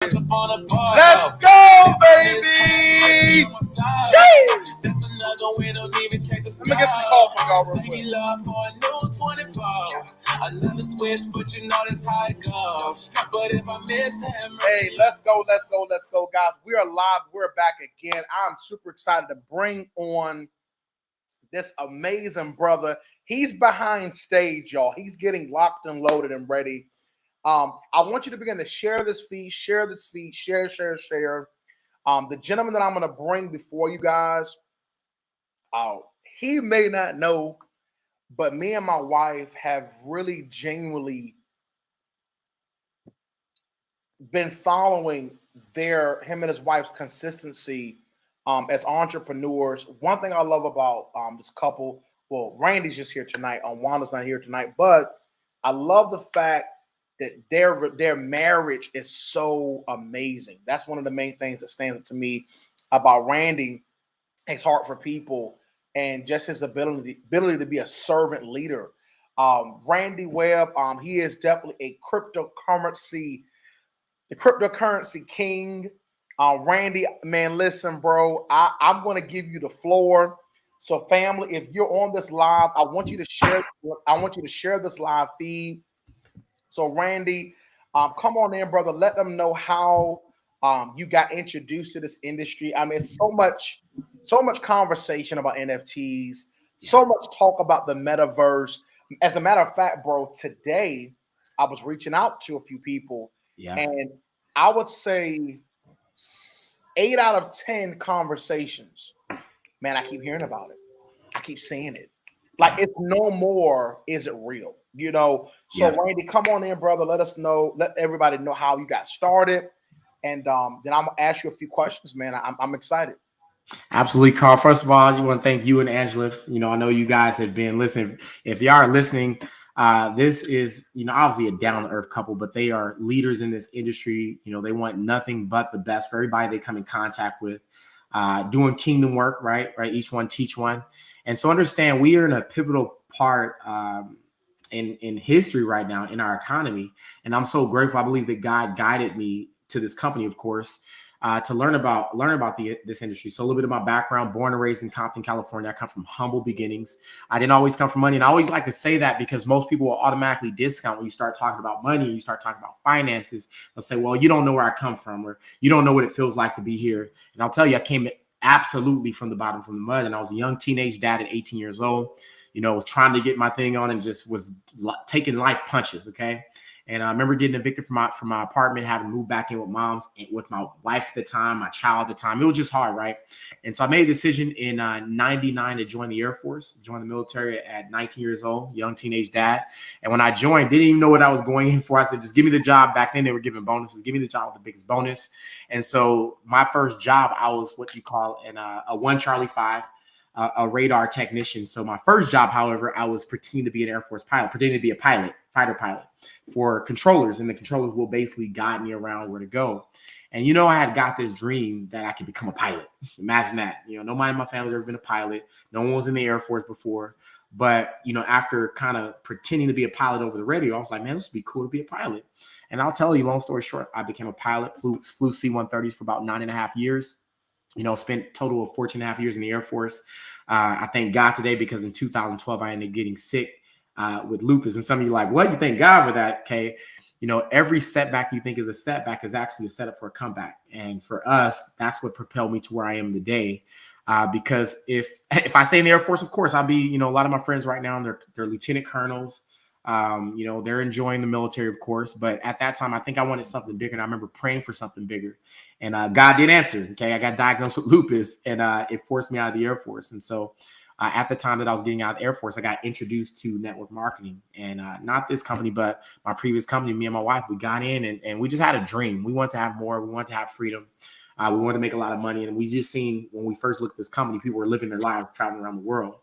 Let's go, baby! Let me get some coffee, y'all, real quick. Hey, let's go, guys. We are live. We're back again. I'm super excited to bring on this amazing brother. He's behind stage, y'all. He's getting locked and loaded and ready. I want you to begin to share this feed, share. The gentleman that I'm going to bring before you guys, he may not know, but me and my wife have really genuinely been following him and his wife's consistency as entrepreneurs. One thing I love about this couple, well, Randy's just here tonight. Wanda's not here tonight, but I love the fact that their marriage is so amazing. That's one of the main things that stands out to me about Randy. His heart for people and just his ability to be a servant leader. Randy Webb, he is definitely the cryptocurrency king. Randy, man, listen, bro, I'm going to give you the floor. So, family, if you're on this live, I want you to share this live feed. So, Randy, come on in, brother. Let them know how you got introduced to this industry. I mean, it's so much conversation about NFTs, so much talk about the metaverse. As a matter of fact, bro, today I was reaching out to a few people, and I would say 8 out of 10 conversations, man, I keep hearing about it. I keep seeing it. Like, it's no more, is it real? You know, so Randy, come on in, brother. Let everybody know how you got started. And then I'm gonna ask you a few questions, man. I'm excited. Absolutely, Carl. First of all, I want to thank you and Angela. You know, I know you guys have been listening. If you are listening, this is, obviously a down-to-earth couple, but they are leaders in this industry. You know, they want nothing but the best for everybody they come in contact with, doing kingdom work, right? Each one teach one. And so understand we are in a pivotal part in history right now in our economy. And I'm so grateful. I believe that God guided me to this company, of course, to learn about this industry. So a little bit of my background: born and raised in Compton, California. I come from humble beginnings. I didn't always come from money. And I always like to say that because most people will automatically discount when you start talking about money and you start talking about finances. They'll say, well, you don't know where I come from, or you don't know what it feels like to be here. And I'll tell you, I came absolutely from the bottom, from the mud. And I was a young teenage dad at 18 years old. Was trying to get my thing on and just was taking life punches. Okay. And I remember getting evicted from my apartment, having to move back in with my wife at the time, my child at the time. It was just hard, right? And so I made a decision in 99 to join the Air Force, join the military at 19 years old, young teenage dad. And when I joined, didn't even know what I was going in for. I said, just give me the job. Back then they were giving bonuses. Give me the job with the biggest bonus. And so my first job, I was what you call a 1 Charlie 5. A radar technician. So my first job, however, I was pretending to be an Air Force pilot, pretending to be a pilot, fighter pilot for controllers. And the controllers will basically guide me around where to go. And, I had got this dream that I could become a pilot. Imagine that. Nobody in my family's ever been a pilot. No one was in the Air Force before. But, after kind of pretending to be a pilot over the radio, I was like, man, this would be cool to be a pilot. And I'll tell you, long story short, I became a pilot, flew C-130s for about 9.5 years. Spent a total of 14.5 years in the Air Force. I thank God today because in 2012, I ended up getting sick with lupus. And some of you are like, what? You thank God for that, okay? Every setback you think is a setback is actually a setup for a comeback. And for us, that's what propelled me to where I am today. Because if I stay in the Air Force, of course, I'll be, a lot of my friends right now, they're lieutenant colonels. They're enjoying the military, of course, but at that time, I think I wanted something bigger. And I remember praying for something bigger, and God did answer. Okay. I got diagnosed with lupus, and it forced me out of the Air Force. And so at the time that I was getting out of the Air Force, I got introduced to network marketing, and not this company, but my previous company. Me and my wife, we got in and we just had a dream. We wanted to have more. We wanted to have freedom. We wanted to make a lot of money. And we just seen when we first looked at this company, people were living their lives traveling around the world.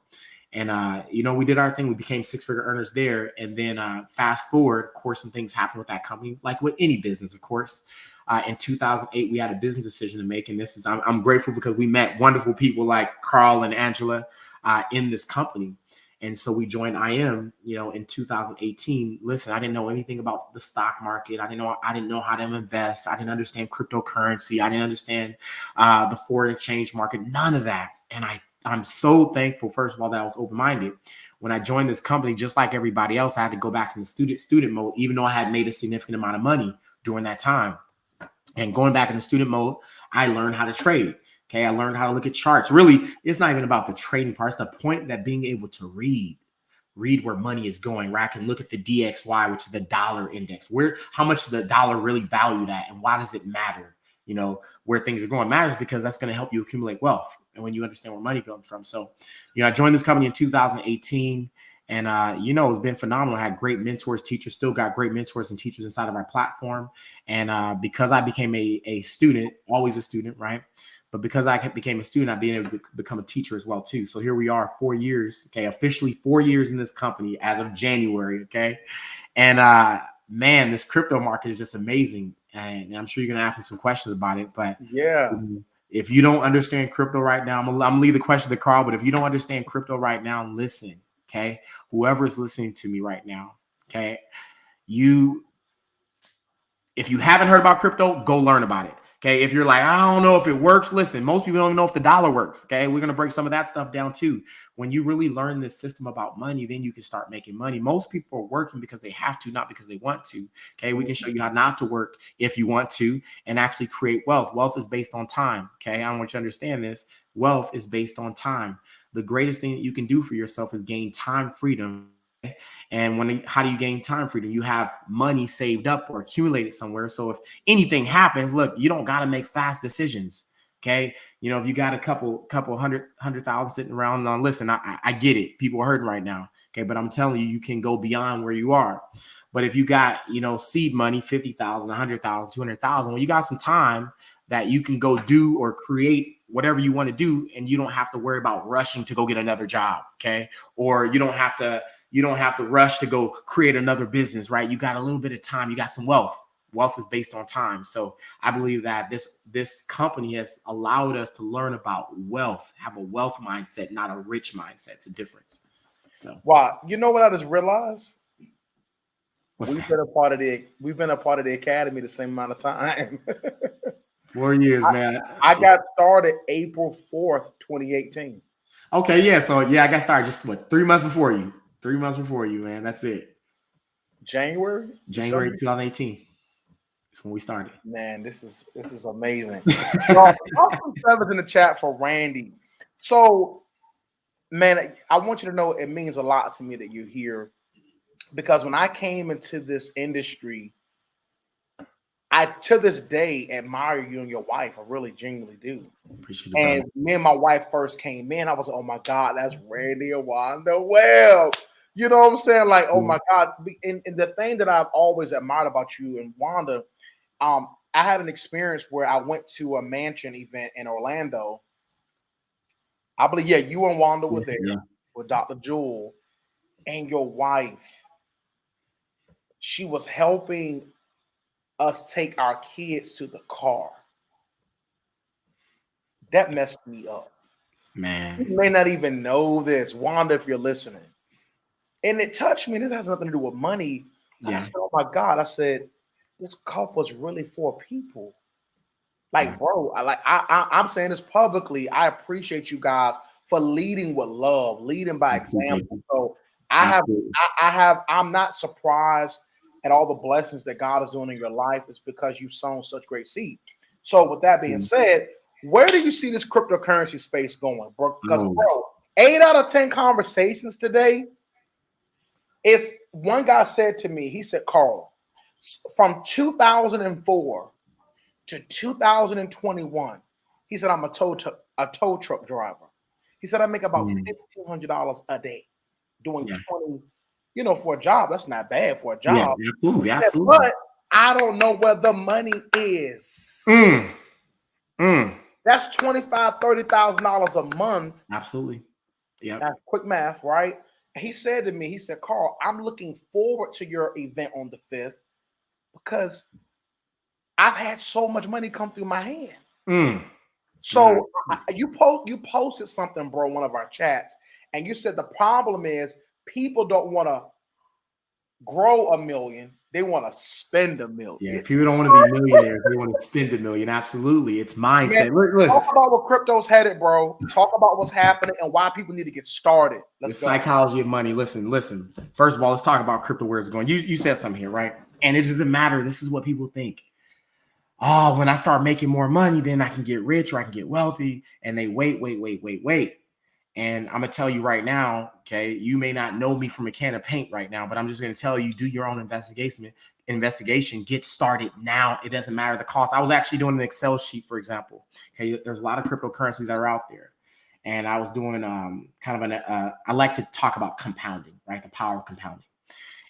And, we did our thing. We became 6-figure earners there. And then fast forward, of course, some things happened with that company, like with any business, of course. In 2008, we had a business decision to make. And I'm grateful because we met wonderful people like Carl and Angela in this company. And so we joined IM, in 2018. Listen, I didn't know anything about the stock market. I didn't know how to invest. I didn't understand cryptocurrency. I didn't understand the foreign exchange market. None of that. And I'm so thankful, first of all, that I was open-minded. When I joined this company, just like everybody else, I had to go back into student mode, even though I had made a significant amount of money during that time. And going back into student mode, I learned how to trade. Okay, I learned how to look at charts. Really, it's not even about the trading part. It's the point that being able to read where money is going, where I can look at the DXY, which is the dollar index, how much is the dollar really valued at, and why does it matter? Where things are going matters because that's going to help you accumulate wealth. And when you understand where money comes from. So, I joined this company in 2018. And, it's been phenomenal. I had great mentors, teachers, still got great mentors and teachers inside of our platform. And because I became a student, always a student, right? But because I became a student, I've been able to become a teacher as well, too. So here we are, 4 years, okay, officially 4 years in this company as of January, okay? And, man, this crypto market is just amazing. And I'm sure you're going to ask me some questions about it. But yeah, if you don't understand crypto right now, I'm gonna leave the question to Carl. But if you don't understand crypto right now, listen, okay? Whoever is listening to me right now, okay? If you haven't heard about crypto, go learn about it. Okay. If you're like, I don't know if it works, listen, most people don't even know if the dollar works. Okay. We're going to break some of that stuff down too. When you really learn this system about money, then you can start making money. Most people are working because they have to, not because they want to. Okay. We can show you how not to work if you want to and actually create wealth. Wealth is based on time. Okay. I want you to understand this. Wealth is based on time. The greatest thing that you can do for yourself is gain time freedom. And how do you gain time freedom? You have money saved up or accumulated somewhere. So if anything happens, look, you don't got to make fast decisions. Okay. If you got a couple 100,000 sitting around, listen, I get it. People are hurting right now. Okay. But I'm telling you, you can go beyond where you are. But if you got, seed money, 50,000, 100,000, 200,000, well, you got some time that you can go do or create whatever you want to do. And you don't have to worry about rushing to go get another job. Okay. Or you don't have to rush to go create another business, right? You got a little bit of time. You got some wealth. Wealth is based on time. So I believe that this company has allowed us to learn about wealth, have a wealth mindset, not a rich mindset. It's a difference. So wow, you know what I just realized? We've been a part of the academy the same amount of time. 4 years, man. I got started April 4th, 2018. Okay, yeah. So yeah, I got started just 3 months before you. 3 months before you, man. That's it. January December? 2018. That's when we started. Man, this is amazing. Seventh in the chat for Randy. So, man, I want you to know it means a lot to me that you're here because when I came into this industry, I to this day admire you and your wife. I really genuinely do. Appreciate it, And brother. me and my wife first came in, I was like, oh my God, that's Randy and Wanda Webb. You know what I'm saying? Like, oh my God. And the thing that I've always admired about you and Wanda, I had an experience where I went to a mansion event in Orlando. I believe, yeah, you and Wanda were there with Dr. Jewel and your wife. She was helping us take our kids to the car. That messed me up. Man. You may not even know this, Wanda, if you're listening. And it touched me. This has nothing to do with money. I said, oh my God. I said, this couple is really for people. Like, bro, I'm saying this publicly. I appreciate you guys for leading with love, leading by example. So I'm not surprised at all the blessings that God is doing in your life. It's because you've sown such great seed. So with that being said, where do you see this cryptocurrency space going, bro? Because bro, 8 out of 10 conversations today, it's one guy said to me, he said, Carl, from 2004 to 2021, he said, I'm a tow truck driver. He said, I make about $1,500 a day doing 20, for a job. That's not bad for a job. Yeah, absolutely. Said, but I don't know where the money is. That's $25,000, $30,000 a month. Absolutely. Yeah. That's quick math, right? He said to me, he said, Carl, I'm looking forward to your event on the 5th because I've had so much money come through my hand. So you posted something, bro, in one of our chats, And you said the problem is people don't want to grow $1 million. They want to spend $1 million. Yeah, people don't want to be millionaires. They want to spend $1 million. Absolutely. It's mindset. Man, Listen, talk about what crypto's headed, bro. Talk about what's happening and why people need to get started. the Let's go. psychology of money. Listen. First of all, let's talk about crypto, where it's going. You said something here, right? And it doesn't matter. This is what people think. Oh, when I start making more money, then I can get rich or I can get wealthy. And they wait. And I'm going to tell you right now, okay, you may not know me from a can of paint right now, but I'm just going to tell you, do your own investigation, get started now. It doesn't matter the cost. I was actually doing an Excel sheet, for example. Okay, there's a lot of cryptocurrencies that are out there. And I was doing I like to talk about compounding, right? The power of compounding.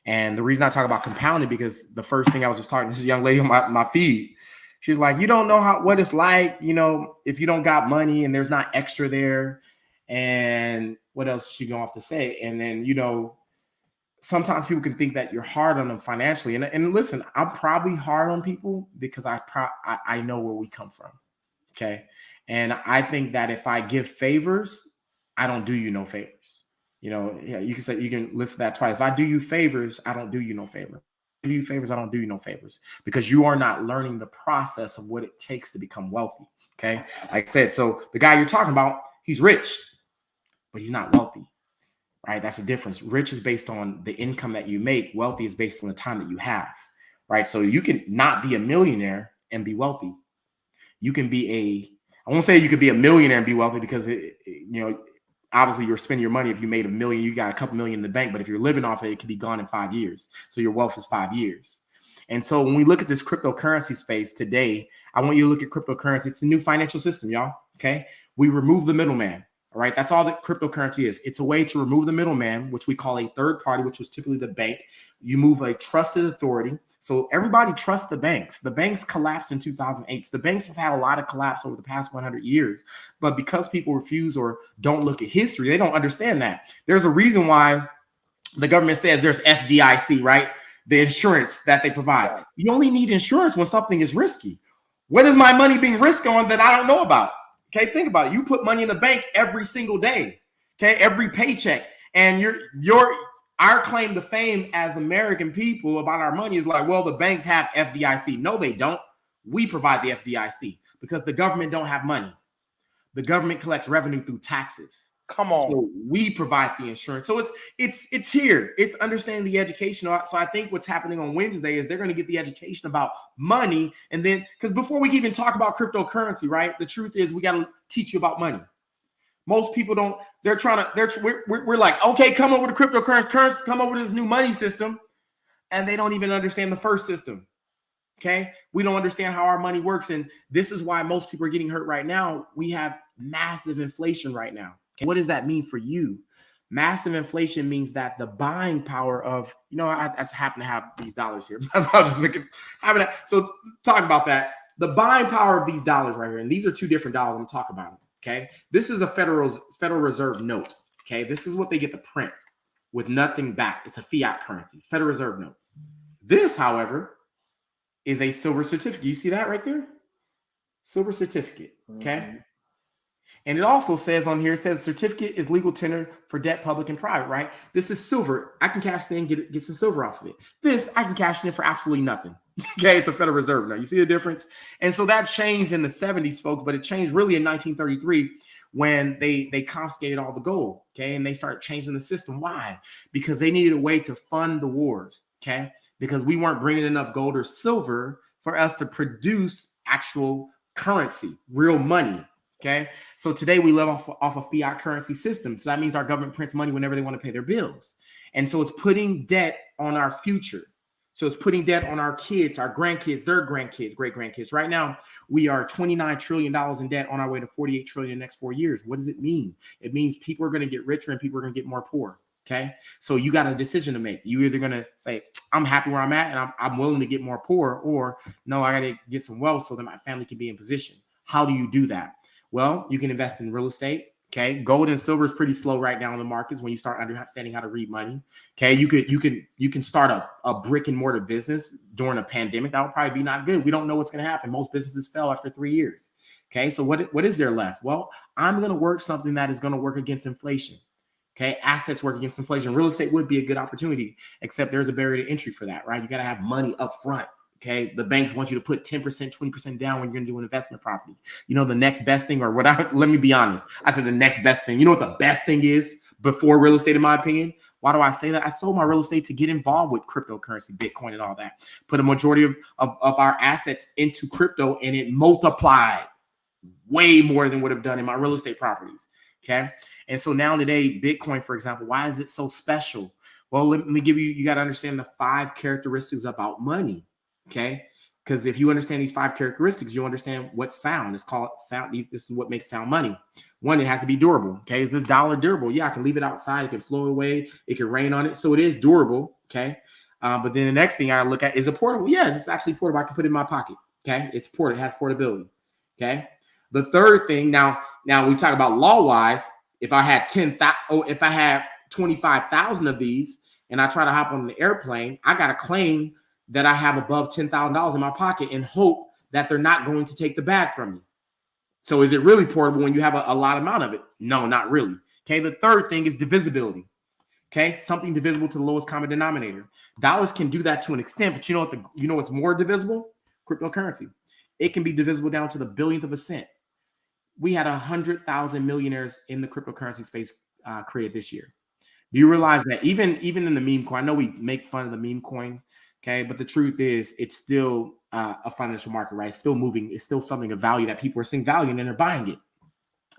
And the reason I talk about compounding, because the first thing I was just talking to this young lady on my feed, she's like, you don't know what it's like, if you don't got money and there's not extra there. And what else is she going to have to say? And then, sometimes people can think that you're hard on them financially. And listen, I'm probably hard on people because I know where we come from. Okay. And I think that if I give favors, I don't do you no favors. You can listen to that twice. If I do you favors, I don't do you no favor. I do you favors, I don't do you no favors, because you are not learning the process of what it takes to become wealthy. Okay. Like I said, so the guy you're talking about, he's rich, but he's not wealthy, right? That's the difference. Rich is based on the income that you make. Wealthy is based on the time that you have, right? So you can not be a millionaire and be wealthy. You can be I won't say you could be a millionaire and be wealthy, because obviously you're spending your money. If you made $1 million, you got a couple million in the bank, but if you're living off it, it could be gone in 5 years. So your wealth is 5 years. And so when we look at this cryptocurrency space today, I want you to look at cryptocurrency. It's a new financial system, y'all. Okay. We remove the middleman. All right. That's all that cryptocurrency is. It's a way to remove the middleman, which we call a third party, which was typically the bank. You move a trusted authority. So everybody trusts the banks. The banks collapsed in 2008. The banks have had a lot of collapse over the past 100 years. But because people refuse or don't look at history, they don't understand that. There's a reason why the government says there's FDIC, right? The insurance that they provide. You only need insurance when something is risky. What is my money being risked on that I don't know about? Okay, think about it. You put money in the bank every single day, okay, every paycheck. And our claim to fame as American people about our money is like, well, the banks have FDIC. No, they don't. We provide the FDIC because the government don't have money. The government collects revenue through taxes. Come on. So we provide the insurance. So it's here. It's understanding the education. So I think what's happening on Wednesday is they're going to get the education about money. And then, because before we even talk about cryptocurrency, right? The truth is we got to teach you about money. Most people don't, we're like, okay, come over to cryptocurrency, come over to this new money system. And they don't even understand the first system. Okay. We don't understand how our money works. And this is why most people are getting hurt right now. We have massive inflation right now. Okay? What does that mean for you? Massive inflation means that the buying power of, I just happen to have these dollars here. I'm just looking, so talk about that. The buying power of these dollars right here. And these are two different dollars. I'm going to talk about them. Okay. This is a Federal Reserve note. Okay. This is what they get to print with nothing back. It's a fiat currency, Federal Reserve note. This, however, is a silver certificate. You see that right there? Silver certificate. Okay. Mm-hmm. And it also says on here, it says certificate is legal tender for debt, public and private, right? This is silver. I can cash in, get some silver off of it. This, I can cash in for absolutely nothing. Okay, it's a Federal Reserve now. You see the difference? And so that changed in the 70s, folks, but it changed really in 1933 when they confiscated all the gold, okay? And they started changing the system. Why? Because they needed a way to fund the wars, okay? Because we weren't bringing enough gold or silver for us to produce actual currency, real money. Okay, so today we live off a fiat currency system. So that means our government prints money whenever they want to pay their bills. And so it's putting debt on our future. So it's putting debt on our kids, our grandkids, their grandkids, great grandkids. Right now, we are $29 trillion in debt on our way to $48 trillion in the next 4 years. What does it mean? It means people are going to get richer and people are going to get more poor. Okay, so you got a decision to make. You either going to say, I'm happy where I'm at and I'm willing to get more poor, or no, I got to get some wealth so that my family can be in position. How do you do that? Well, you can invest in real estate. Okay. Gold and silver is pretty slow right now in the markets when you start understanding how to read money. Okay. You can start a brick and mortar business during a pandemic. That would probably be not good. We don't know what's going to happen. Most businesses fell after 3 years. Okay. So what is there left? Well, I'm going to work something that is going to work against inflation. Okay, assets work against inflation. Real estate would be a good opportunity, except there's a barrier to entry for that, right? You got to have money up front. Okay, the banks want you to put 10%, 20% down when you're going to do an investment property. You know, the next best thing, or what let me be honest. I said the next best thing. You know what the best thing is before real estate, in my opinion? Why do I say that? I sold my real estate to get involved with cryptocurrency, Bitcoin, and all that. Put a majority of our assets into crypto, and it multiplied way more than would have done in my real estate properties. Okay. And so now today, Bitcoin, for example, why is it so special? Well, let me give you, you got to understand the 5 characteristics about money. Okay. Because if you understand these 5 characteristics, you understand what sound is called sound. This is what makes sound money. One, it has to be durable. Okay. Is this dollar durable? Yeah, I can leave it outside. It can flow away. It can rain on it. So it is durable. Okay. But then the next thing I look at, is it portable? Yeah, it's actually portable. I can put it in my pocket. Okay. It's portable. It has portability. Okay. The third thing, now we talk about law-wise. If I had 25,000 of these, and I try to hop on the airplane, I got to claim that I have above $10,000 in my pocket and hope that they're not going to take the bag from me. So is it really portable when you have a lot amount of it? No, not really. Okay. The third thing is divisibility. Okay. Something divisible to the lowest common denominator. Dollars can do that to an extent, but you know what's more divisible? Cryptocurrency. It can be divisible down to the billionth of a cent. We had 100,000 millionaires in the cryptocurrency space created this year. Do you realize that even in the meme coin, I know we make fun of the meme coin, okay, but the truth is it's still a financial market, right? It's still moving. It's still something of value that people are seeing value in and they're buying it.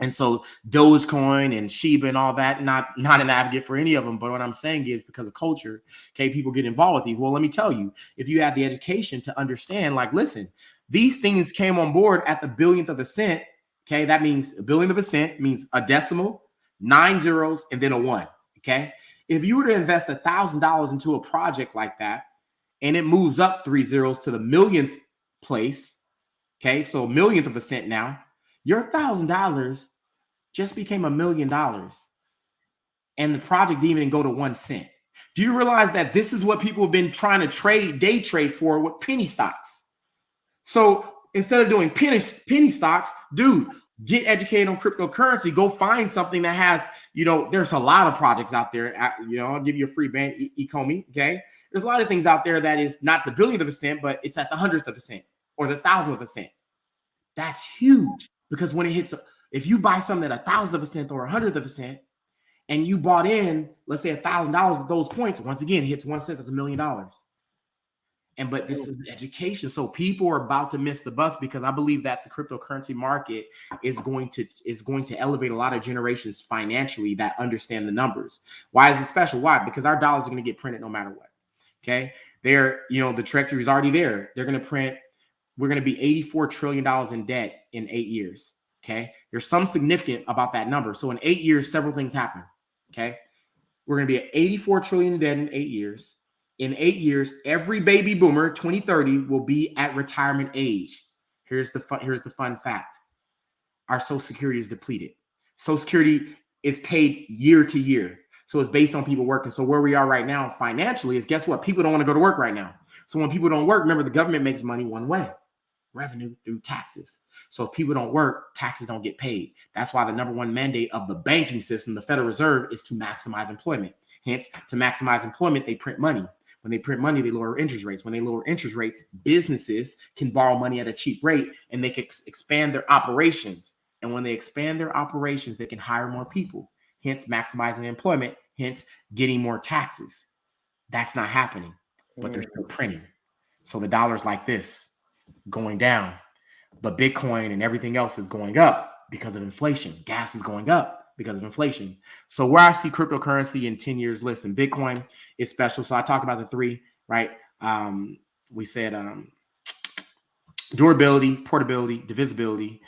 And so Dogecoin and Shiba and all that, not an advocate for any of them, but what I'm saying is because of culture, okay, people get involved with these. Well, let me tell you, if you have the education to understand, like, listen, these things came on board at the billionth of a cent. Okay, that means a billionth of a cent means a decimal, 9 zeros, and then a 1. Okay, if you were to invest $1,000 into a project like that, and it moves up 3 zeros to the millionth place, okay, so a millionth of a cent now, your $1,000 just became $1 million, and the project didn't even go to 1 cent. Do you realize that this is what people have been trying to day trade for with penny stocks? So instead of doing penny stocks, dude, get educated on cryptocurrency. Go find something that has, there's a lot of projects out there. I'll give you a free band, Ecomi. Okay. There's a lot of things out there that is not the billionth of a cent, but it's at the 100th of a cent or the 1,000th of a cent. That's huge because when it hits, if you buy something at 1,000th of a cent or 100th of a cent, and you bought in, let's say $1,000 at those points, once again, it hits 1 cent, that's $1 million. But this is education. So people are about to miss the bus because I believe that the cryptocurrency market is going to elevate a lot of generations financially that understand the numbers. Why is it special? Why? Because our dollars are going to get printed no matter what. Okay. The treasury is already there. They're going to print. We're going to be $84 trillion in debt in 8 years. Okay. There's some significant about that number. So in 8 years, several things happen. Okay. We're going to be at 84 trillion in debt in 8 years. In 8 years, every baby boomer, 2030, will be at retirement age. Here's the fun fact. Our Social Security is depleted. Social Security is paid year to year. So it's based on people working. So where we are right now financially is, guess what? People don't want to go to work right now. So when people don't work, remember, the government makes money one way: revenue through taxes. So if people don't work, taxes don't get paid. That's why the number one mandate of the banking system, the Federal Reserve, is to maximize employment. Hence, to maximize employment, they print money. When they print money, they lower interest rates. When they lower interest rates, businesses can borrow money at a cheap rate and they can expand their operations. And when they expand their operations, they can hire more people, hence maximizing employment, hence getting more taxes. That's not happening, but they're still printing. So the dollar's like this, going down, but Bitcoin and everything else is going up because of inflation. Gas is going up because of inflation. So where I see cryptocurrency in 10 years, listen, Bitcoin is special. So I talked about the 3, right? We said durability, portability, divisibility,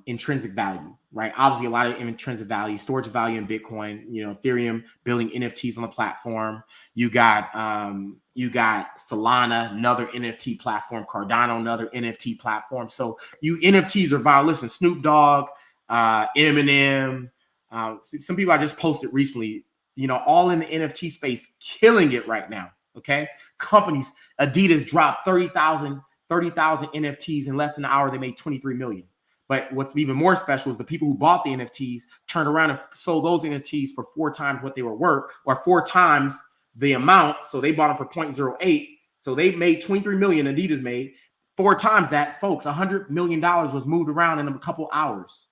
intrinsic value, right? Obviously, a lot of intrinsic value, storage value in Bitcoin, Ethereum, building NFTs on the platform. You got Solana, another NFT platform, Cardano, another NFT platform. So NFTs are viral. Listen, Snoop Dogg, Eminem, some people I just posted recently, all in the NFT space, killing it right now. Okay. Companies, Adidas dropped 30,000 NFTs in less than an hour. They made 23 million. But what's even more special is the people who bought the NFTs turned around and sold those NFTs for 4 times what they were worth, or 4 times the amount. So they bought them for 0.08. So they made 23 million. Adidas made 4 times that, folks. $100 million was moved around in a couple hours.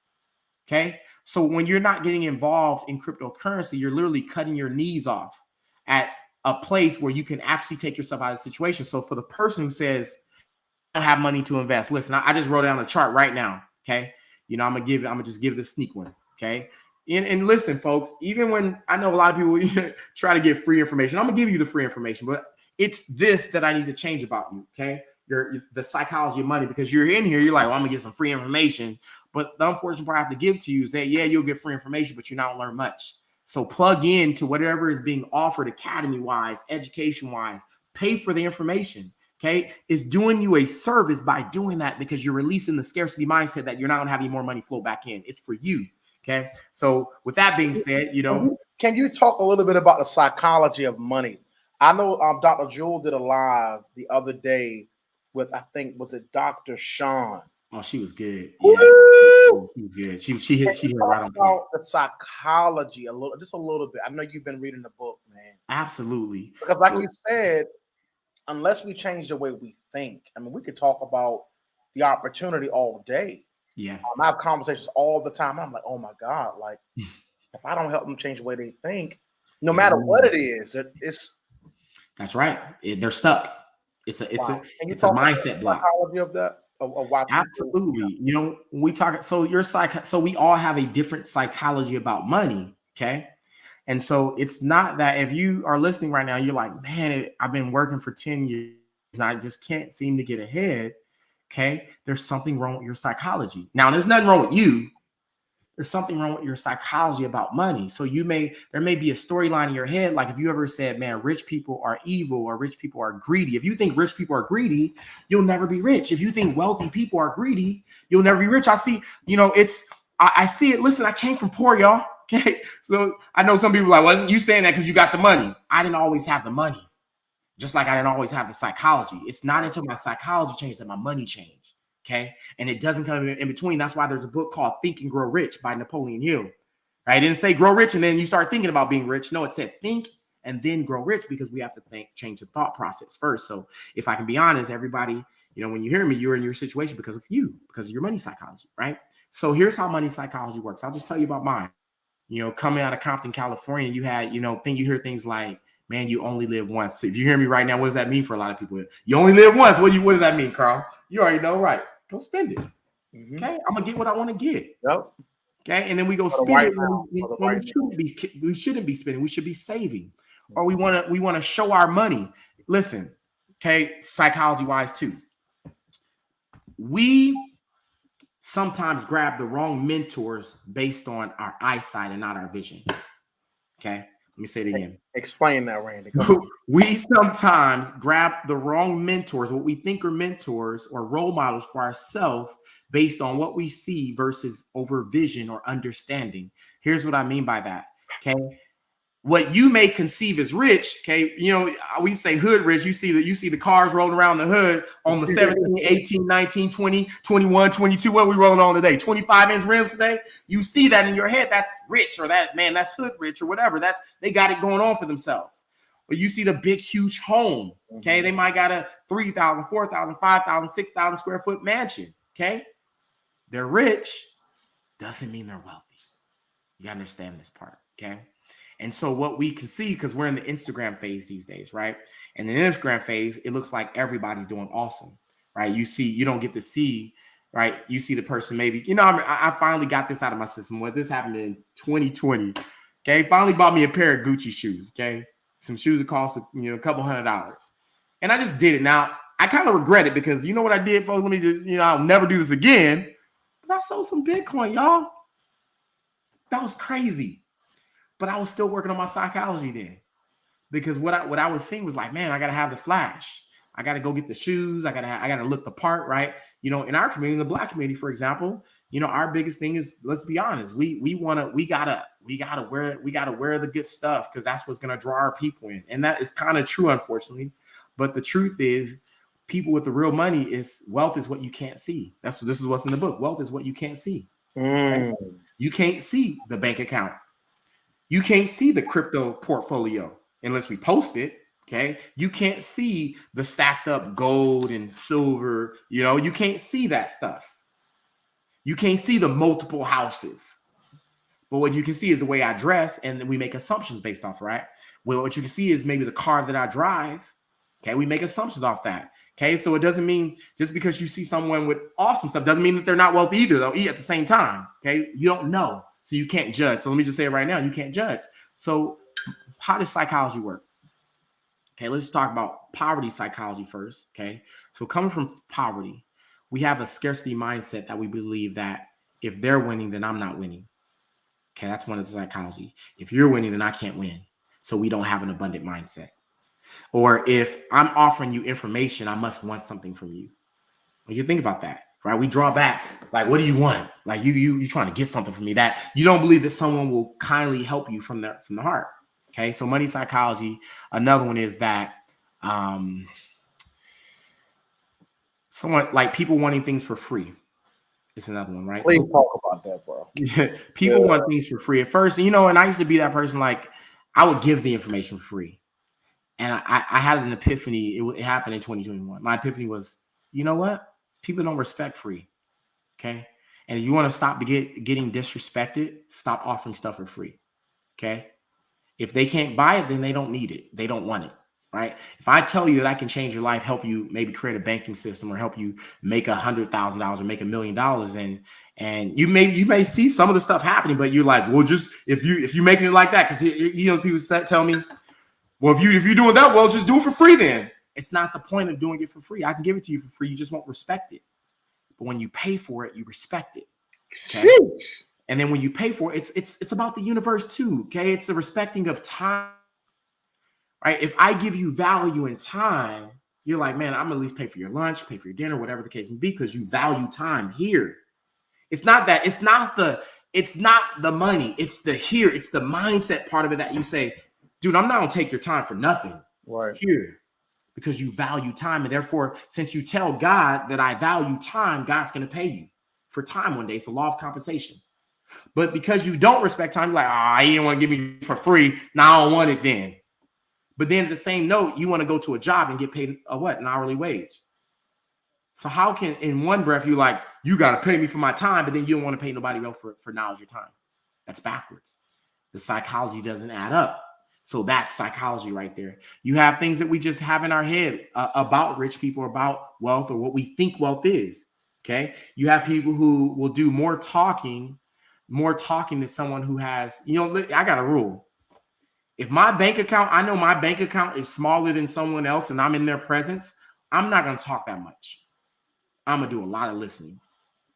Okay. So when you're not getting involved in cryptocurrency, you're literally cutting your knees off at a place where you can actually take yourself out of the situation. So for the person who says, I don't have money to invest, listen, I just wrote down a chart right now. Okay. You know, I'm gonna just give the sneak one. Okay. And listen, folks, even when I know a lot of people try to get free information, I'm gonna give you the free information, but it's this that I need to change about you. Okay. The psychology of money, because you're in here, you're like, well, I'm gonna get some free information. But the unfortunate part I have to give to you is that, yeah, you'll get free information, but you're not learn much. So plug in to whatever is being offered academy-wise, education-wise, pay for the information. Okay. It's doing you a service by doing that, because you're releasing the scarcity mindset that you're not gonna have any more money flow back in. It's for you. Okay. So with that being said, can you talk a little bit about the psychology of money? I know Dr. Jewel did a live the other day with, I think, was it Dr. Sean? Oh, she was good. Yeah, she was good. She hit right on point. The psychology a little bit. I know you've been reading the book, man. Absolutely. Because like you said, unless we change the way we think, I mean, we could talk about the opportunity all day. Yeah. I have conversations all the time. I'm like, oh my God, like if I don't help them change the way they think, no matter what it is, it's. That's right. They're stuck. It's a mindset block. Psychology of that. Absolutely. You know, we talk, so we all have a different psychology about money. Okay. And so it's not that if you are listening right now, you're like, man, I've been working for 10 years and I just can't seem to get ahead. Okay. There's something wrong with your psychology. Now, there's nothing wrong with you. There's something wrong with your psychology about money. So there may be a storyline in your head. Like if you ever said, man, rich people are evil or rich people are greedy. If you think rich people are greedy, you'll never be rich. If you think wealthy people are greedy, you'll never be rich. I see, I see it. Listen, I came from poor, y'all. Okay. So I know some people are like, well, you saying that because you got the money. I didn't always have the money. Just like I didn't always have the psychology. It's not until my psychology changed that my money changed. Okay. And it doesn't come in between. That's why there's a book called Think and Grow Rich by Napoleon Hill. Right? It didn't say grow rich and then you start thinking about being rich. No, it said think and then grow rich, because we have to change the thought process first. So if I can be honest, everybody, when you hear me, you're in your situation because of your money psychology. Right? So here's how money psychology works. I'll just tell you about mine. Coming out of Compton, California, you had, you hear things like, man, you only live once. If you hear me right now, what does that mean for a lot of people? You only live once. What does that mean, Carl? You already know, right? Go spend it. Mm-hmm. Okay, I'm gonna get what I want to get. Yep. Okay, and then we go spend it when we shouldn't be spending. We should be saving, or we want to show our money. Listen, okay, psychology wise too. We sometimes grab the wrong mentors based on our eyesight and not our vision. Okay. Let me say it again. Explain that, Randy. We sometimes grab the wrong mentors, what we think are mentors or role models for ourselves based on what we see versus over vision or understanding. Here's what I mean by that. Okay. What you may conceive as rich, okay, we say hood rich. You see the cars rolling around the hood on the 17, 18, 19, 20, 21, 22. What are we rolling on today? 25-inch rims today. You see that in your head. That's rich, or that's hood rich, or whatever. They got it going on for themselves. But you see the big, huge home. Okay, they might got a 3,000, 4,000, 5,000, 6,000 square foot mansion. Okay, they're rich. Doesn't mean they're wealthy. You gotta understand this part. Okay. And so what we can see, because we're in the Instagram phase these days, right? And in the Instagram phase, it looks like everybody's doing awesome, right? You don't get to see, right? You see the person maybe, I finally got this out of my system. What this happened in 2020, okay? Finally bought me a pair of Gucci shoes, okay? Some shoes that cost, a couple $100. And I just did it. Now, I kind of regret it because you know what I did, folks? Let me just, I'll never do this again. But I sold some Bitcoin, y'all. That was crazy. But I was still working on my psychology then, because what I was seeing was like, man, I gotta have the flash. I gotta go get the shoes. I gotta look the part, right? In our community, the Black community, for example, our biggest thing is, let's be honest, we gotta wear the good stuff, because that's what's gonna draw our people in, and that is kind of true, unfortunately. But the truth is, people with the real money is wealth is what you can't see. This is what's in the book. Wealth is what you can't see. Mm. You can't see the bank account. You can't see the crypto portfolio unless we post it. Okay. You can't see the stacked up gold and silver. You know, you can't see that stuff. You can't see the multiple houses. But what you can see is the way I dress, and then we make assumptions based off, right? Well, what you can see is maybe the car that I drive. Okay, we make assumptions off that. Okay, so it doesn't mean just because you see someone with awesome stuff doesn't mean that they're not wealthy either, though, at the same time. Okay, you don't know, so you can't judge. So let me just say it right now, you can't judge. So how does psychology work? Okay, let's just talk about poverty psychology first. Okay, so coming from poverty, we have a scarcity mindset that we believe that if they're winning, then I'm not winning. Okay, that's one of the psychology. If you're winning, then I can't win. So we don't have an abundant mindset. Or if I'm offering you information, I must want something from you. When you think about that, right? We draw back. Like, what do you want? Like you trying to get something from me that you don't believe that someone will kindly help you from the heart. Okay, so money psychology. Another one is that someone like people wanting things for free. It's another one, right? Please talk about that, bro. People want things for free at first, and I used to be that person. Like, I would give the information for free, and I had an epiphany. It happened in 2021. My epiphany was, you know what? People don't respect free. Okay, and if you want to stop getting disrespected, stop offering stuff for free. Okay, if they can't buy it, then they don't need it. They don't want it. Right? If I tell you that I can change your life, help you maybe create a banking system, or help you make $100,000 or make $1 million, and you may see some of the stuff happening, but you're like, well, just if you're making it like that, because people tell me, well, if you're doing that, well, just do it for free. Then it's not the point of doing it for free. I can give it to you for free. You just won't respect it. But when you pay for it, you respect it. Okay? And then when you pay for it, it's about the universe too. Okay, it's the respecting of time. Right? If I give you value and time, you're like, man, I'm gonna at least pay for your lunch, pay for your dinner, whatever the case may be, because you value time here. It's not the money, it's the here, it's the mindset part of it that you say, dude, I'm not gonna take your time for nothing. Right here, because you value time. And therefore, since you tell God that I value time, God's gonna pay you for time one day. It's a law of compensation. But because you don't respect time, you're like, he didn't want to give me for free. Now I don't want it then. But then at the same note, you want to go to a job and get paid an hourly wage. So how can, in one breath, you're like, you got to pay me for my time, but then you don't want to pay nobody else for knowledge or time? That's backwards. The psychology doesn't add up. So that's psychology right there. You have things that we just have in our head about rich people, about wealth, or what we think wealth is. Okay. You have people who will do more talking than someone who has, I got a rule. If my bank account, I know my bank account is smaller than someone else and I'm in their presence, I'm not going to talk that much. I'm going to do a lot of listening.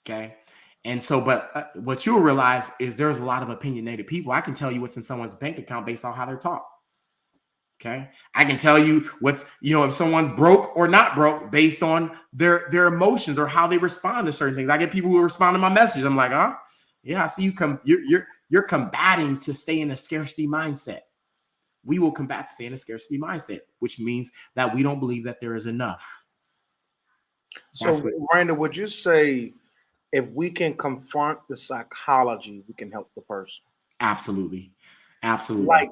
Okay. And so, but what you'll realize is there's a lot of opinionated people. I can tell you what's in someone's bank account based on how they're talk. Okay. I can tell you what's, if someone's broke or not broke based on their emotions or how they respond to certain things. I get people who respond to my message. I'm like, yeah, I see you're combating to stay in a scarcity mindset. We will combat to stay in a scarcity mindset, which means that we don't believe that there is enough. So, Randall, would you say if we can confront the psychology, we can help the person? Absolutely. Absolutely. Like,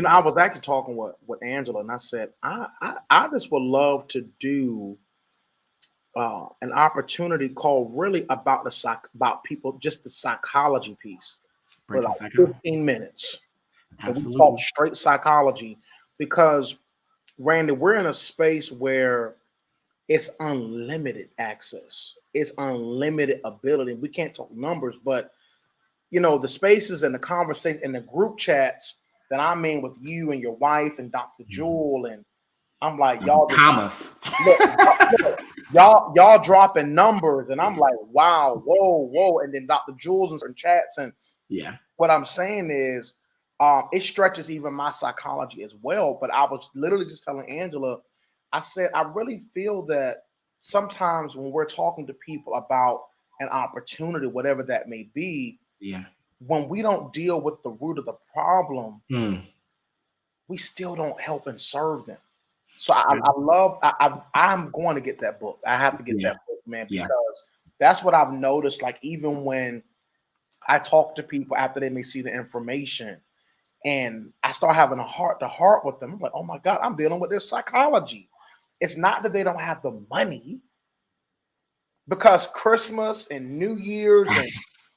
I was actually talking with Angela, and I said, I just would love to do an opportunity called really about about people, just the psychology piece, for like 15 minutes. And we talk straight psychology, because, Randy, we're in a space where it's unlimited access. It's unlimited ability. We can't talk numbers, but the spaces and the conversation and the group chats that I'm in with you and your wife and Dr. Jewel, and I'm like, y'all look, y'all dropping numbers, and I'm like, wow, whoa, and then Dr. Jewel's and certain chats, and what I'm saying is, it stretches even my psychology as well. But I was literally just telling Angela, I said, I really feel that sometimes when we're talking to people about an opportunity, whatever that may be, when we don't deal with the root of the problem, we still don't help and serve them. So I'm going to get that book. I have to get that book, man, because that's what I've noticed. Like, even when I talk to people after they may see the information and I start having a heart to heart with them, I'm like, oh my God, I'm dealing with this psychology. It's not that they don't have the money, because Christmas and New Year's and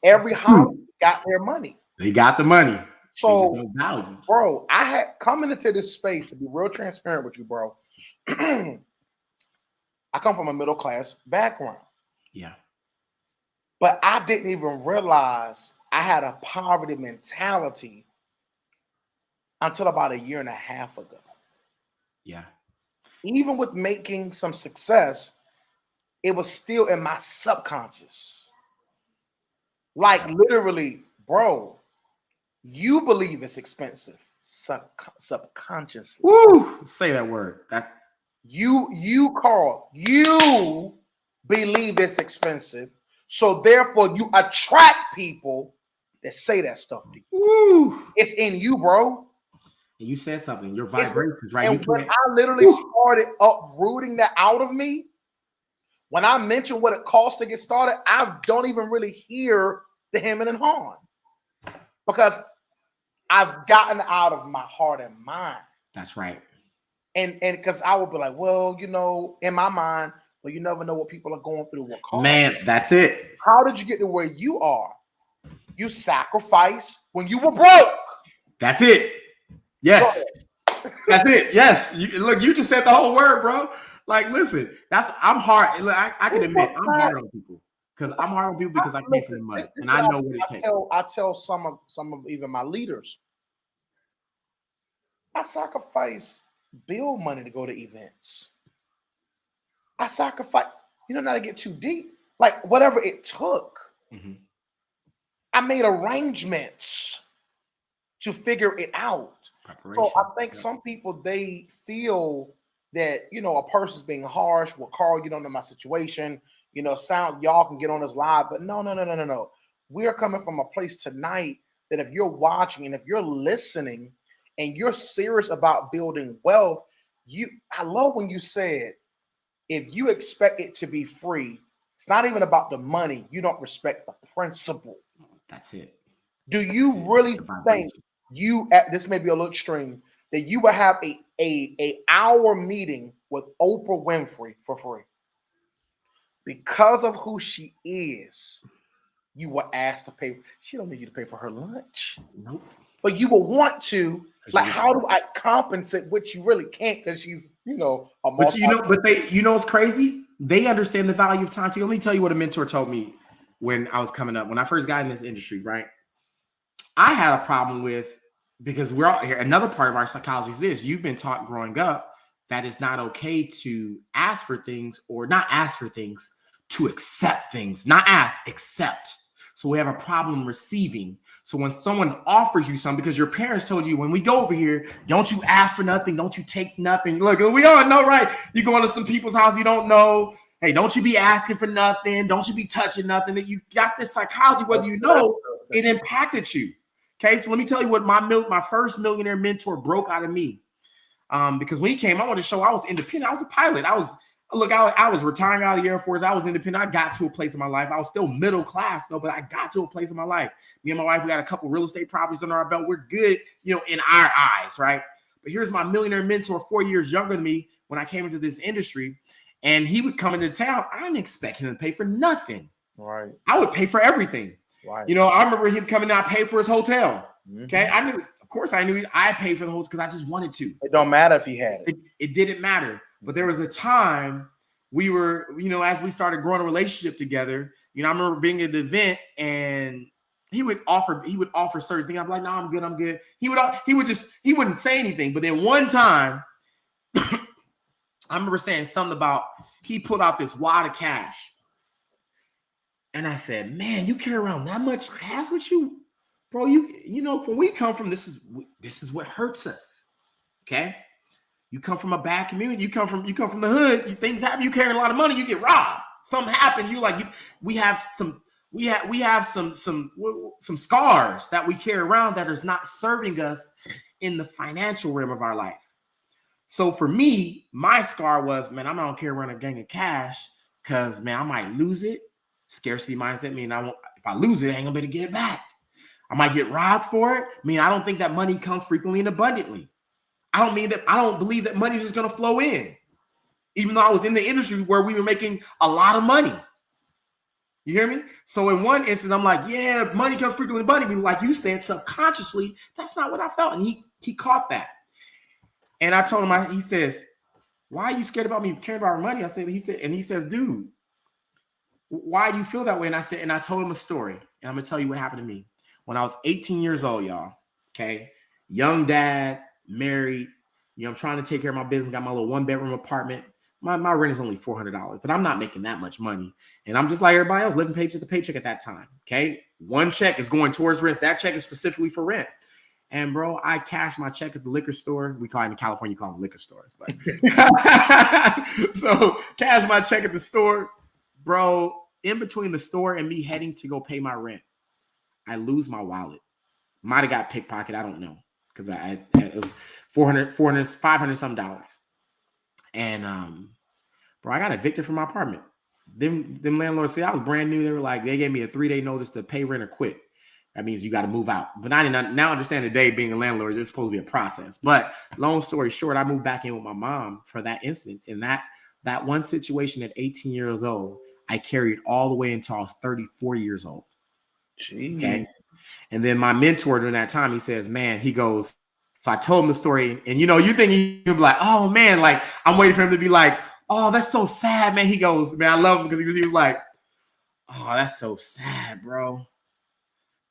every holiday got their money. They got the money. So, bro, I had coming into this space, to be real transparent with you, bro. I come from a middle class background. Yeah. But I didn't even realize I had a poverty mentality until about a year and a half ago. Yeah. Even with making some success, it was still in my subconscious. Like, literally, bro, you believe it's expensive subconsciously. Woo! Say that word. Carl, you believe it's expensive. So therefore, you attract people that say that stuff to you. Woo. It's in you, bro. And you said something. Your vibrations, right? And when I literally started uprooting that out of me, when I mentioned what it costs to get started, I don't even really hear the hemming and hawing, because I've gotten out of my heart and mind. That's right. And because I would be like, well, in my mind, well, you never know what people are going through. Man, that's it. How did you get to where you are? You sacrificed when you were broke. That's it. Yes. That's it. Yes. You just said the whole word, bro. Like, listen, I'm hard. Look, I can admit I'm hard on people, because I'm hard on people because I came from the money and I know what it takes. I tell some of even my leaders, I sacrifice bill money to go to events. I sacrifice, not to get too deep, like whatever it took. Mm-hmm. I made arrangements to figure it out. So I think some people, they feel that, a person's being harsh. Well, Carl, you don't know my situation. Y'all can get on this live, but no. We're coming from a place tonight that if you're watching and if you're listening and you're serious about building wealth, I love when you said, if you expect it to be free, it's not even about the money. You don't respect the principle. That's it. Do you really think this may be a little extreme, that you will have a hour meeting with Oprah Winfrey for free? Because of who she is, you were asked to pay. She don't need you to pay for her lunch. Nope. But you will want to. Like, how do I compensate? Which you really can't, because she's, But it's crazy. They understand the value of time too. Let me tell you what a mentor told me when I was coming up. When I first got in this industry, right? I had a problem with, because we're all here. Another part of our psychology is this: you've been taught growing up that it's not okay to ask for things, or not ask for things, to accept things, not ask, accept. So we have a problem receiving. So when someone offers you something, because your parents told you, when we go over here, don't you ask for nothing, don't you take nothing. Look, we all know, right? You go into some people's house you don't know. Hey, don't you be asking for nothing. Don't you be touching nothing. That you got this psychology, whether you know it impacted you. Okay, so let me tell you what my first millionaire mentor broke out of me. Because when he came, I wanted to show I was independent. I was a pilot. I was retiring out of the Air Force. I was independent. I got to a place in my life. I was still middle class, though, but I got to a place in my life. Me and my wife, we got a couple real estate properties under our belt. We're good, in our eyes, right? But here's my millionaire mentor, 4 years younger than me, when I came into this industry, and he would come into town. I didn't expect him to pay for nothing. Right. I would pay for everything. Right. I remember him coming out, pay for his hotel. Mm-hmm. Okay. Of course I knew I paid for the hotel because I just wanted to. It don't matter if he had it. It didn't matter. But there was a time we were, as we started growing a relationship together, I remember being at the event and he would offer certain things. I'm like, no, I'm good. He wouldn't say anything. But then one time I remember saying something about, he pulled out this wad of cash. And I said, man, you carry around that much cash with you, bro? When we come from, this is what hurts us. Okay. You come from a bad community. You come from the hood. Things happen. You carry a lot of money. You get robbed. Something happens. We have some scars that we carry around that is not serving us in the financial realm of our life. So for me, my scar was, man, I'm not carrying around a gang of cash because, man, I might lose it. Scarcity mindset mean I won't. If I lose it, I ain't gonna be able to get it back. I might get robbed for it. I mean, I don't think that money comes frequently and abundantly. I don't believe that money is just gonna flow in. Even though I was in the industry where we were making a lot of money. You hear me? So in one instance, I'm like, yeah, money comes frequently and abundantly. Like you said, subconsciously, that's not what I felt. And he caught that. And I told him, he says, why are you scared about me caring about money? He says, dude, why do you feel that way? And I told him a story. And I'm gonna tell you what happened to me. When I was 18 years old, y'all, okay, young dad, married, I'm trying to take care of my business, got my little 1-bedroom apartment. My rent is only $400, but I'm not making that much money. And I'm just like everybody else, living paycheck to paycheck at that time, okay? One check is going towards rent. That check is specifically for rent. And, bro, I cashed my check at the liquor store. We call it in California, you call them liquor stores. But so cash my check at the store. Bro, in between the store and me heading to go pay my rent, I lose my wallet. Might have got pickpocketed. I don't know. Because it was $500 some dollars. And bro, I got evicted from my apartment. Them landlords, see, I was brand new. They were like, they gave me a 3-day notice to pay rent or quit. That means you got to move out. But I didn't now understand today being a landlord, it's supposed to be a process. But long story short, I moved back in with my mom for that instance. And that one situation at 18 years old, I carried all the way until I was 34 years old. Jeez. Okay. And then my mentor during that time, he says, man, he goes, so I told him the story. And you think he'd be like, oh man, like I'm waiting for him to be like, oh, that's so sad, man. He goes, man, I love him because he was like, oh, that's so sad, bro.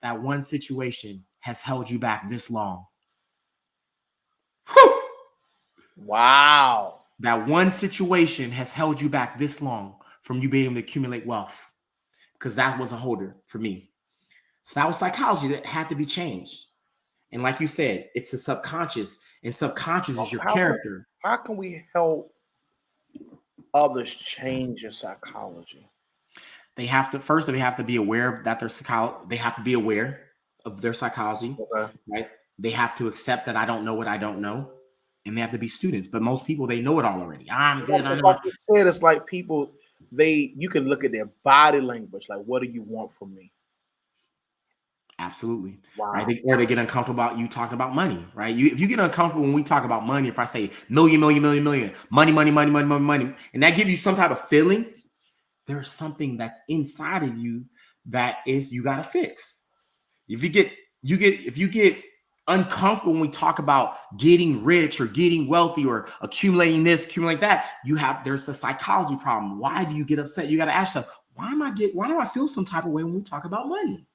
That one situation has held you back this long. Whew. Wow. That one situation has held you back this long from you being able to accumulate wealth, because that was a holder for me. So that was psychology that had to be changed. And like you said, it's the subconscious, and subconscious is your character. How can we help others change your psychology? They have to be aware of that they have to be aware of their psychology, okay. Right? They have to accept that I don't know what I don't know, and they have to be students. But most people, they know it all already. I'm good. Like you said, it's like people, you can look at their body language, like, what do you want from me? Absolutely. Wow. Right. Or they get uncomfortable about you talking about money, right? If you get uncomfortable when we talk about money, if I say million, money, and that gives you some type of feeling, there's something that's inside of you that is you got to fix. If you get uncomfortable when we talk about getting rich or getting wealthy or accumulating this, accumulate that, there's a psychology problem. Why do you get upset? You got to ask yourself, why do I feel some type of way when we talk about money?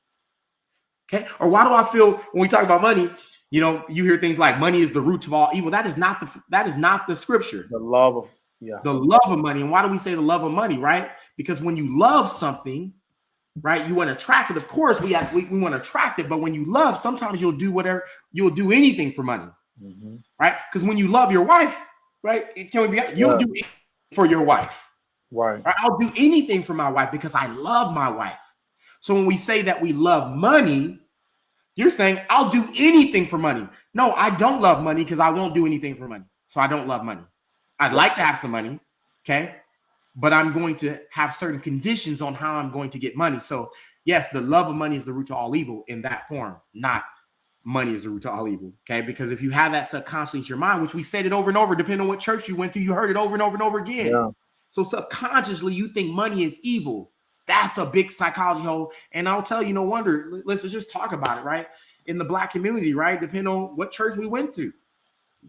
Okay. Or why do I feel when we talk about money, you hear things like money is the root of all evil. That is not the scripture. The love of money. And why do we say the love of money? Right? Because when you love something, right, you want to attract it. Of course, we want to attract it, but when you love, sometimes you'll do anything for money. Mm-hmm. Right? Because when you love your wife, right, you'll do anything for your wife. Right. I'll do anything for my wife because I love my wife. So when we say that we love money, you're saying, I'll do anything for money. No, I don't love money because I won't do anything for money. So I don't love money. I'd like to have some money, okay? But I'm going to have certain conditions on how I'm going to get money. So yes, the love of money is the root to all evil in that form, not money is the root to all evil, okay? Because if you have that subconsciously in your mind, which we said it over and over, depending on what church you went to, you heard it over and over and over again. Yeah. So subconsciously, you think money is evil. That's a big psychology hole. And I'll tell you, no wonder, let's just talk about it, right? In the Black community, right? Depending on what church we went to,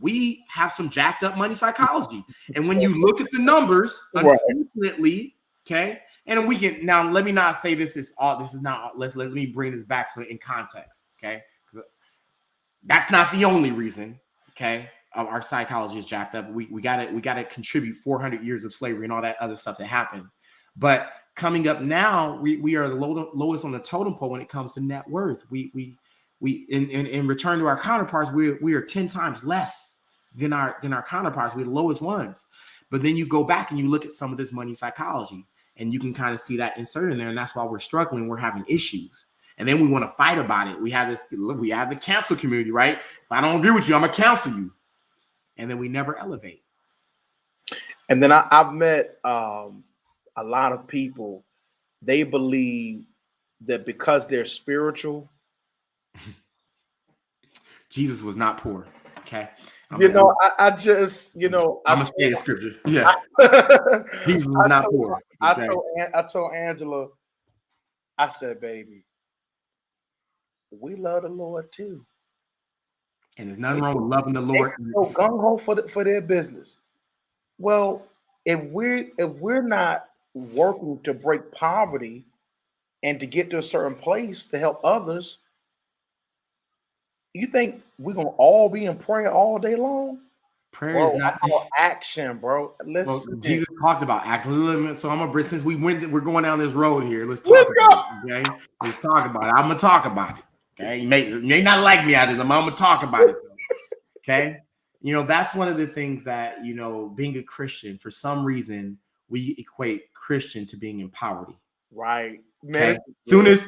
we have some jacked up money psychology. And when you look at the numbers, unfortunately, okay, and we can, now let me not say this is not, let me bring this back so in context, okay? Because that's not the only reason, okay? Our psychology is jacked up. We gotta contribute 400 years of slavery and all that other stuff that happened. But coming up now, we are the lowest on the totem pole when it comes to net worth. We in return to our counterparts, we are 10 times less than our counterparts. We're the lowest ones. But then you go back and you look at some of this money psychology, and you can kind of see that inserted in there, and that's why we're struggling. We're having issues, and then we want to fight about it. We have the cancel community, right? If I don't agree with you, I'm gonna cancel you. and then we never elevate. And then I've met a lot of people. They believe that because they're spiritual, Jesus was not poor. Okay. I just, I'm gonna say the scripture. Yeah. Jesus was not poor. Okay? I told Angela, I said, baby, we love the Lord too. And there's nothing wrong with loving the Lord. So gung ho for their business. Well, if we're not working to break poverty and to get to a certain place to help others, you think we're gonna all be in prayer all day long? Prayer Bro, is not action, bro. well, Listen. Jesus talked about action. So I'm gonna since we're going down this road here. Let's talk about it. Okay. Let's talk about it. I'm gonna talk about it. Okay. You may not like me out of them. I'm gonna talk about it though. Okay. That's one of the things that, being a Christian, for some reason, we equate Christian to being in poverty. Right. Okay. Soon as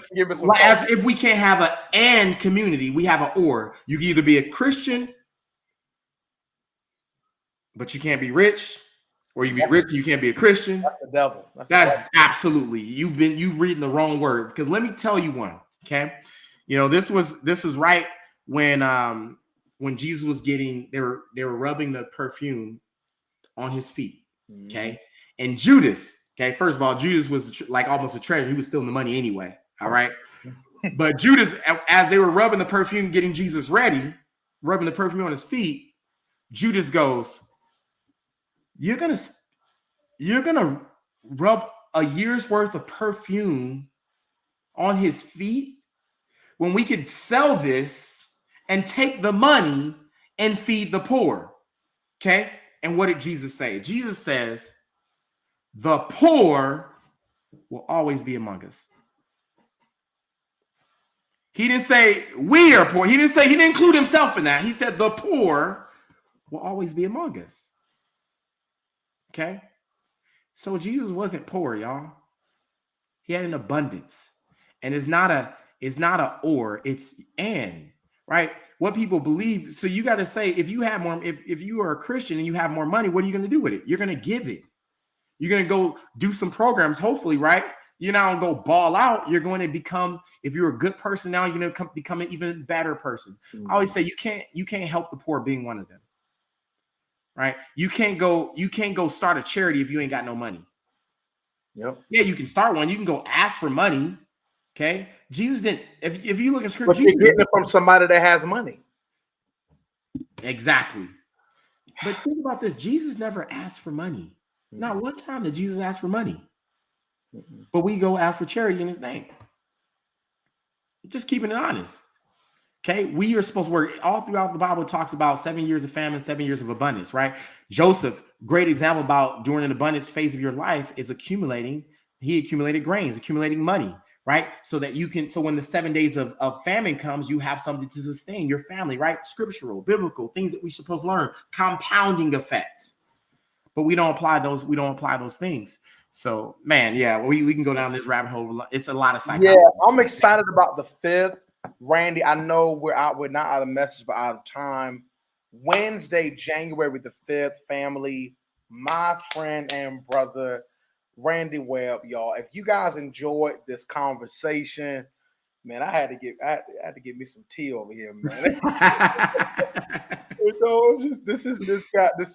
if we can't have an and community, we have an or. You can either be a Christian, but you can't be rich, or you be rich, you can't be a Christian. That's the devil. That's absolutely you've reading the wrong word. Because let me tell you one. Okay. This was right when Jesus was getting, they were rubbing the perfume on his feet. Okay. And Judas, okay, first of all, Judas was like almost a treasure. He was stealing the money anyway. All right. But Judas, as they were rubbing the perfume, getting Jesus ready, rubbing the perfume on his feet, Judas goes, You're gonna rub a year's worth of perfume on his feet when we could sell this and take the money and feed the poor. Okay. And what did Jesus say? Jesus says, the poor will always be among us. He didn't say we are poor. He didn't include himself in that. He said the poor will always be among us. Okay. So Jesus wasn't poor, y'all. He had an abundance. And it's not a or, it's and, right? What people believe. So you got to say, if you have more, if you are a Christian and you have more money, what are you going to do with it? You're going to give it. You're going to go do some programs, hopefully, right? You're not going to go ball out. You're going to become, if you're a good person now, you're going to become an even better person. I always say you can't help the poor being one of them. Right? You can't go start a charity if you ain't got no money. Yep. Yeah, you can start one. You can go ask for money. Okay. Jesus didn't. If you look at scripture, but you're getting it from somebody that has money. Exactly. But think about this. Jesus never asked for money. Not one time did Jesus ask for money. But we go ask for charity in his name. Just keeping it honest. Okay, we are supposed to work all throughout the Bible. It talks about 7 years of famine, 7 years of abundance, right? Joseph, great example about during an abundance phase of your life is accumulating. He accumulated grains, accumulating money, right? So that you can, so when the 7 days of famine comes, you have something to sustain your family, right? Scriptural, biblical, things that we're supposed to learn, compounding effect. But we don't apply those things. So, man, yeah, we can go down this rabbit hole. It's a lot of psychology. Yeah, I'm excited about the 5th. Randy, I know we're not out of message, but out of time. Wednesday, January the 5th, family, my friend and brother, Randy Webb, y'all. If you guys enjoyed this conversation, man, I had to get me some tea over here, man. This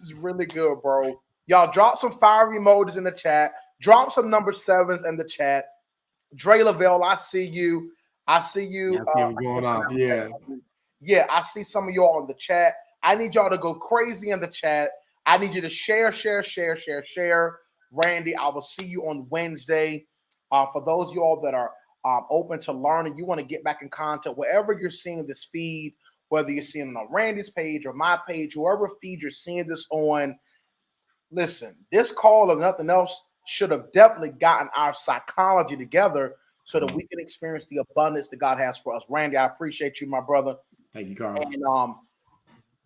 is really good, bro. Y'all drop some fire emojis in the chat. Drop some number 7s in the chat. Dre Lavelle, I see you. Yeah, going on. Yeah, I see some of y'all in the chat. I need y'all to go crazy in the chat. I need you to share. Randy, I will see you on Wednesday. For those of y'all that are open to learning, you want to get back in contact, wherever you're seeing this feed, whether you're seeing it on Randy's page or my page, whoever feed you're seeing this on, listen, this call or nothing else should have definitely gotten our psychology together so that we can experience the abundance that God has for us. Randy, I appreciate you, my brother. Thank you, Carl. And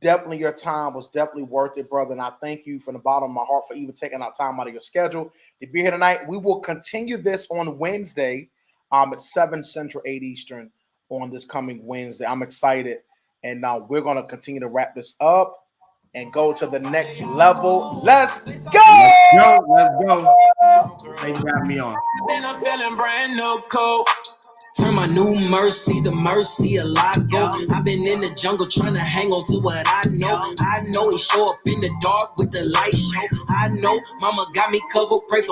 definitely your time was definitely worth it, brother. And I thank you from the bottom of my heart for even taking out time out of your schedule to be here tonight. We will continue this on Wednesday at 7 Central, 8 Eastern on this coming Wednesday. I'm excited. And now we're going to continue to wrap this up. and go to the next level. Let's go. Let's go. Thanks for having me on. I'm feeling brand new coat. Turn my new mercies to mercy a lot go. I've been in the jungle trying to hang on to what I know. I know it show up in the dark with the light show. I know mama got me covered, pray for